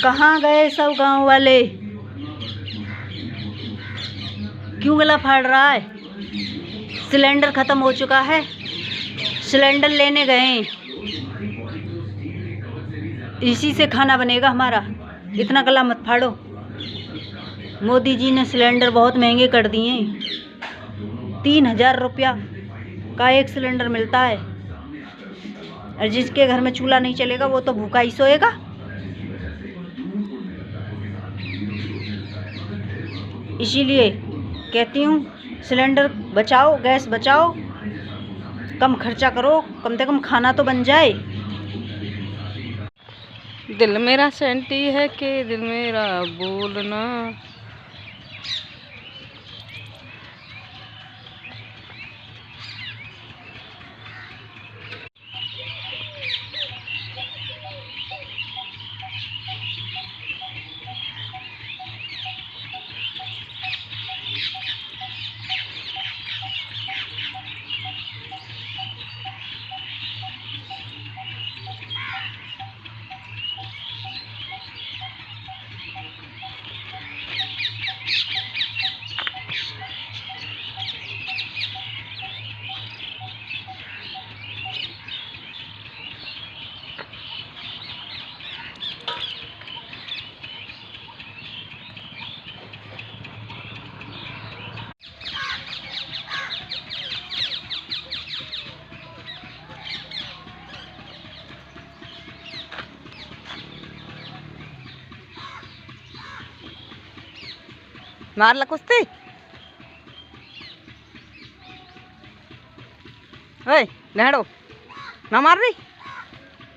कहाँ गए सब गांव वाले? क्यों गला फाड़ रहा है? सिलेंडर खत्म हो चुका है, सिलेंडर लेने गए, इसी से खाना बनेगा हमारा। इतना गला मत फाड़ो। मोदी जी ने सिलेंडर बहुत महंगे कर दिए। 3000 रुपया का एक सिलेंडर मिलता है, और जिसके घर में चूल्हा नहीं चलेगा वो तो भूखा ही सोएगा। इसीलिए कहती हूँ सिलेंडर बचाओ, गैस बचाओ, कम खर्चा करो, कम से कम खाना तो बन जाए। दिल मेरा सेंटी है कि दिल मेरा बोलना। मार ला कुश्ती। ओए नेहड़ो ना मार रही।